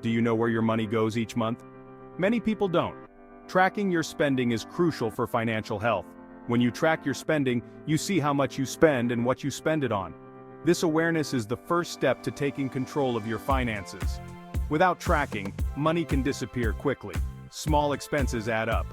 Do you know where your money goes each month? Many people don't. Tracking your spending is crucial for financial health. When you track your spending, you see how much you spend and what you spend it on. This awareness is the first step to taking control of your finances. Without tracking, money can disappear quickly. Small expenses add up.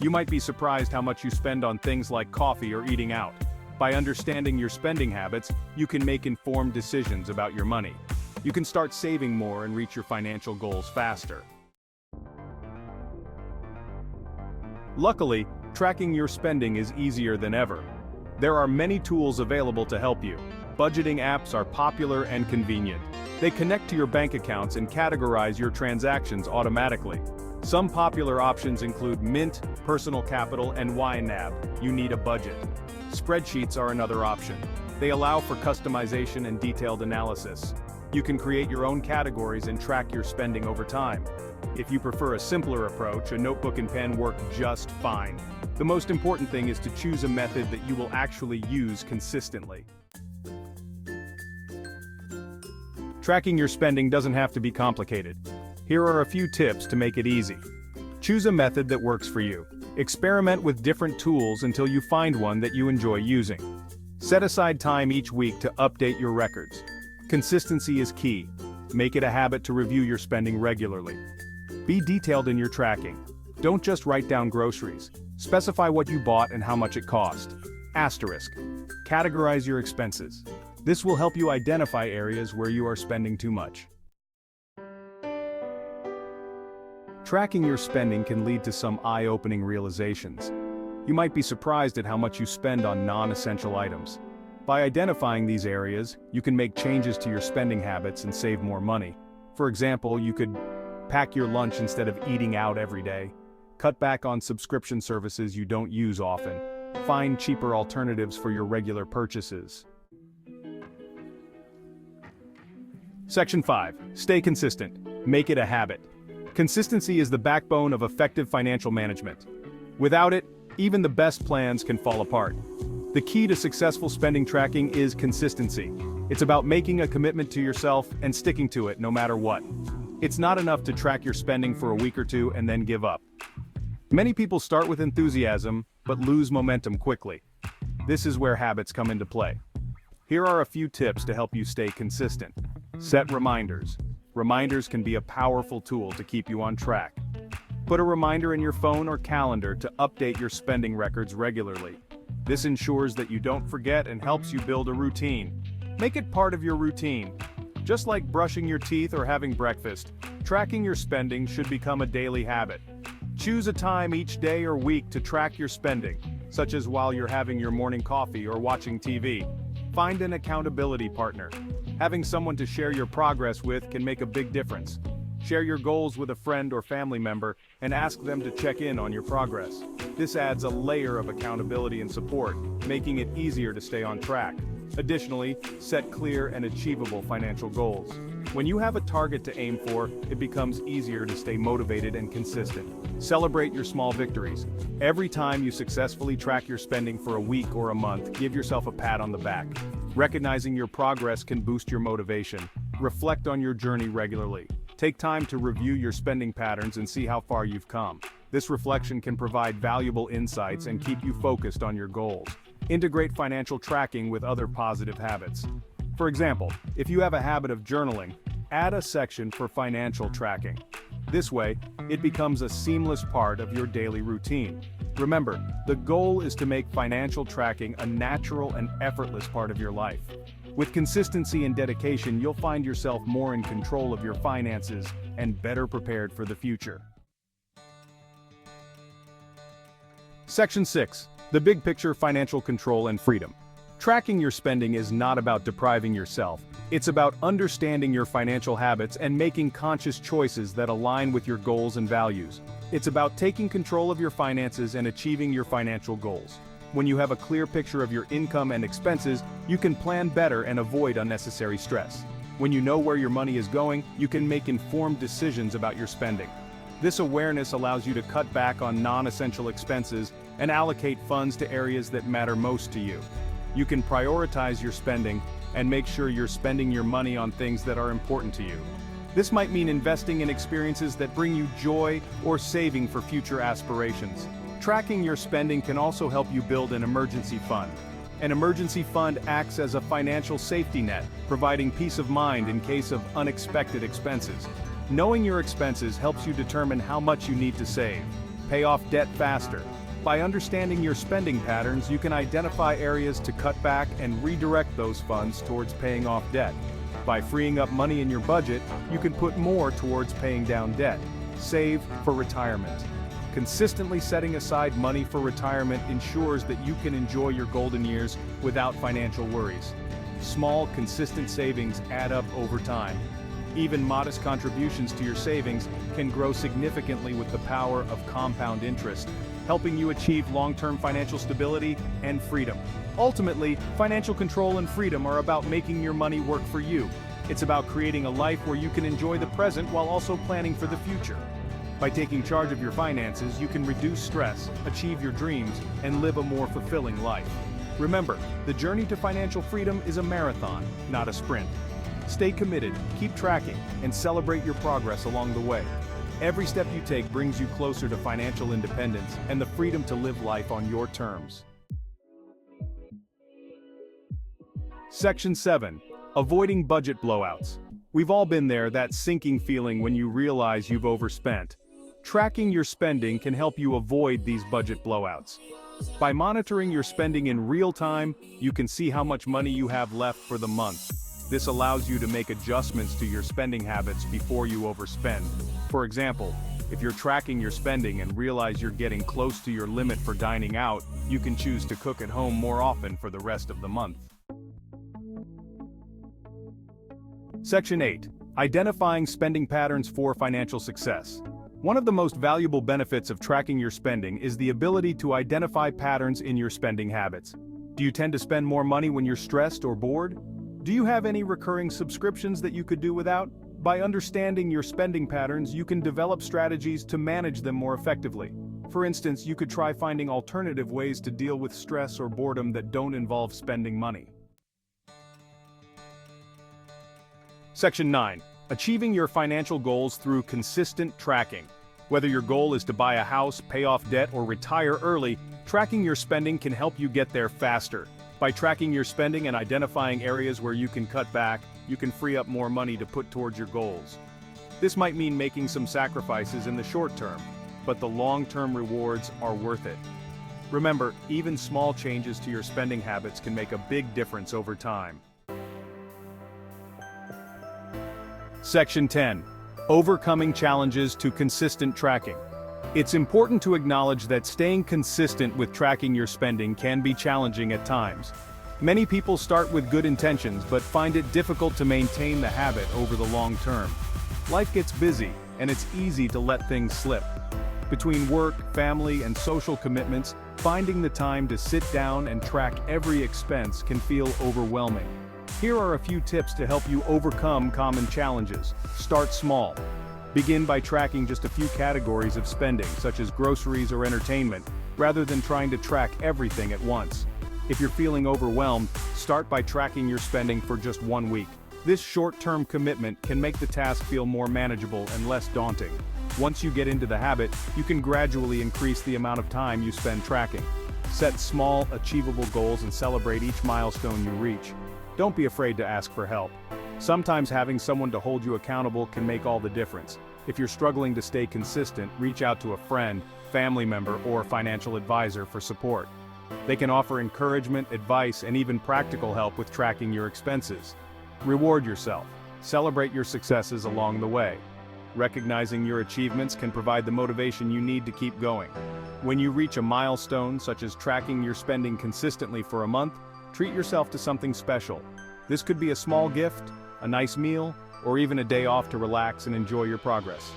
You might be surprised how much you spend on things like coffee or eating out. By understanding your spending habits, you can make informed decisions about your money. You can start saving more and reach your financial goals faster. Luckily, tracking your spending is easier than ever. There are many tools available to help you. Budgeting apps are popular and convenient. They connect to your bank accounts and categorize your transactions automatically. Some popular options include Mint, Personal Capital, and YNAB. You need a budget. Spreadsheets are another option. They allow for customization and detailed analysis. You can create your own categories and track your spending over time. If you prefer a simpler approach, a notebook and pen work just fine. The most important thing is to choose a method that you will actually use consistently. Tracking your spending doesn't have to be complicated. Here are a few tips to make it easy. Choose a method that works for you. Experiment with different tools until you find one that you enjoy using. Set aside time each week to update your records. Consistency is key. Make it a habit to review your spending regularly. Be detailed in your tracking. Don't just write down groceries. Specify what you bought and how much it cost. Asterisk. Categorize your expenses. This will help you identify areas where you are spending too much. Tracking your spending can lead to some eye-opening realizations. You might be surprised at how much you spend on non-essential items. By identifying these areas, you can make changes to your spending habits and save more money. For example, you could pack your lunch instead of eating out every day. Cut back on subscription services you don't use often. Find cheaper alternatives for your regular purchases. Section 5. Stay consistent. Make it a habit. Consistency is the backbone of effective financial management. Without it, even the best plans can fall apart. The key to successful spending tracking is consistency. It's about making a commitment to yourself and sticking to it no matter what. It's not enough to track your spending for a week or two and then give up. Many people start with enthusiasm, but lose momentum quickly. This is where habits come into play. Here are a few tips to help you stay consistent. Set reminders. Reminders can be a powerful tool to keep you on track. Put a reminder in your phone or calendar to update your spending records regularly. This ensures that you don't forget and helps you build a routine. Make it part of your routine. Just like brushing your teeth or having breakfast, tracking your spending should become a daily habit. Choose a time each day or week to track your spending, such as while you're having your morning coffee or watching TV. Find an accountability partner. Having someone to share your progress with can make a big difference. Share your goals with a friend or family member and ask them to check in on your progress. This adds a layer of accountability and support, making it easier to stay on track. Additionally, set clear and achievable financial goals. When you have a target to aim for, it becomes easier to stay motivated and consistent. Celebrate your small victories. Every time you successfully track your spending for a week or a month, give yourself a pat on the back. Recognizing your progress can boost your motivation. Reflect on your journey regularly. Take time to review your spending patterns and see how far you've come. This reflection can provide valuable insights and keep you focused on your goals. Integrate financial tracking with other positive habits. For example, if you have a habit of journaling, add a section for financial tracking. This way, it becomes a seamless part of your daily routine. Remember, the goal is to make financial tracking a natural and effortless part of your life. With consistency and dedication, you'll find yourself more in control of your finances and better prepared for the future. Section 6. The big picture: financial control and freedom. Tracking your spending is not about depriving yourself. It's about understanding your financial habits and making conscious choices that align with your goals and values. It's about taking control of your finances and achieving your financial goals. When you have a clear picture of your income and expenses, you can plan better and avoid unnecessary stress. When you know where your money is going, you can make informed decisions about your spending. This awareness allows you to cut back on non-essential expenses and allocate funds to areas that matter most to you. You can prioritize your spending and make sure you're spending your money on things that are important to you. This might mean investing in experiences that bring you joy or saving for future aspirations. Tracking your spending can also help you build an emergency fund. An emergency fund acts as a financial safety net, providing peace of mind in case of unexpected expenses. Knowing your expenses helps you determine how much you need to save. Pay off debt faster. By understanding your spending patterns, you can identify areas to cut back and redirect those funds towards paying off debt. By freeing up money in your budget, you can put more towards paying down debt. Save for retirement. Consistently setting aside money for retirement ensures that you can enjoy your golden years without financial worries. Small, consistent savings add up over time. Even modest contributions to your savings can grow significantly with the power of compound interest, helping you achieve long-term financial stability and freedom. Ultimately, financial control and freedom are about making your money work for you. It's about creating a life where you can enjoy the present while also planning for the future. By taking charge of your finances, you can reduce stress, achieve your dreams, and live a more fulfilling life. Remember, the journey to financial freedom is a marathon, not a sprint. Stay committed, keep tracking, and celebrate your progress along the way. Every step you take brings you closer to financial independence and the freedom to live life on your terms. Section 7. Avoiding budget blowouts. We've all been there, that sinking feeling when you realize you've overspent. Tracking your spending can help you avoid these budget blowouts. By monitoring your spending in real time, you can see how much money you have left for the month. This allows you to make adjustments to your spending habits before you overspend. For example, if you're tracking your spending and realize you're getting close to your limit for dining out, you can choose to cook at home more often for the rest of the month. Section 8. Identifying spending patterns for financial success. One of the most valuable benefits of tracking your spending is the ability to identify patterns in your spending habits. Do you tend to spend more money when you're stressed or bored? Do you have any recurring subscriptions that you could do without? By understanding your spending patterns, you can develop strategies to manage them more effectively. For instance, you could try finding alternative ways to deal with stress or boredom that don't involve spending money. Section 9. Achieving your financial goals through consistent tracking. Whether your goal is to buy a house, pay off debt, or retire early, tracking your spending can help you get there faster. By tracking your spending and identifying areas where you can cut back, you can free up more money to put towards your goals. This might mean making some sacrifices in the short term, but the long-term rewards are worth it. Remember, even small changes to your spending habits can make a big difference over time. Section 10. Overcoming challenges to consistent tracking. It's important to acknowledge that staying consistent with tracking your spending can be challenging at times. Many people start with good intentions but find it difficult to maintain the habit over the long term. Life gets busy, and it's easy to let things slip. Between work, family, and social commitments, finding the time to sit down and track every expense can feel overwhelming. Here are a few tips to help you overcome common challenges. Start small. Begin by tracking just a few categories of spending, such as groceries or entertainment, rather than trying to track everything at once. If you're feeling overwhelmed, start by tracking your spending for just 1 week. This short-term commitment can make the task feel more manageable and less daunting. Once you get into the habit, you can gradually increase the amount of time you spend tracking. Set small, achievable goals and celebrate each milestone you reach. Don't be afraid to ask for help. Sometimes having someone to hold you accountable can make all the difference. If you're struggling to stay consistent, reach out to a friend, family member, or financial advisor for support. They can offer encouragement, advice, and even practical help with tracking your expenses. Reward yourself. Celebrate your successes along the way. Recognizing your achievements can provide the motivation you need to keep going. When you reach a milestone, such as tracking your spending consistently for a month, treat yourself to something special. This could be a small gift, a nice meal, or even a day off to relax and enjoy your progress.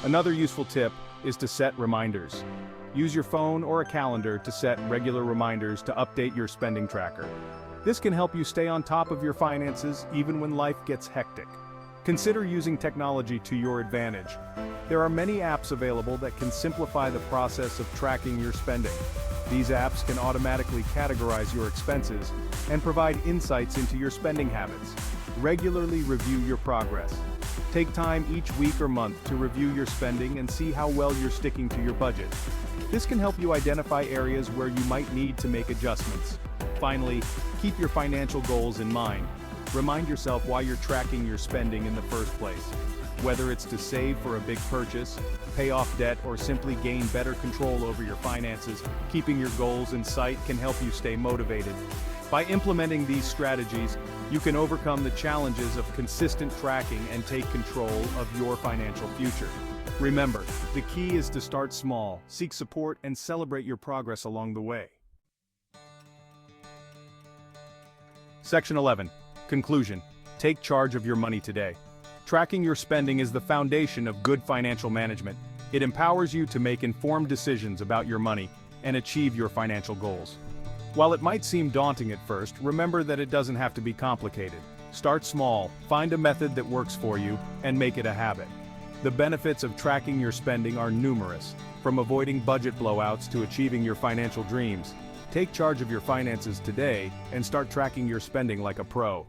Another useful tip is to set reminders. Use your phone or a calendar to set regular reminders to update your spending tracker. This can help you stay on top of your finances even when life gets hectic. Consider using technology to your advantage. There are many apps available that can simplify the process of tracking your spending. These apps can automatically categorize your expenses and provide insights into your spending habits. Regularly review your progress. Take time each week or month to review your spending and see how well you're sticking to your budget. This can help you identify areas where you might need to make adjustments. Finally, keep your financial goals in mind. Remind yourself why you're tracking your spending in the first place. Whether it's to save for a big purchase, pay off debt, or simply gain better control over your finances, keeping your goals in sight can help you stay motivated. By implementing these strategies, you can overcome the challenges of consistent tracking and take control of your financial future. Remember, the key is to start small, seek support, and celebrate your progress along the way. Section 11. Conclusion. Take charge of your money today. Tracking your spending is the foundation of good financial management. It empowers you to make informed decisions about your money and achieve your financial goals. While it might seem daunting at first, remember that it doesn't have to be complicated. Start small, find a method that works for you, and make it a habit. The benefits of tracking your spending are numerous, from avoiding budget blowouts to achieving your financial dreams. Take charge of your finances today and start tracking your spending like a pro.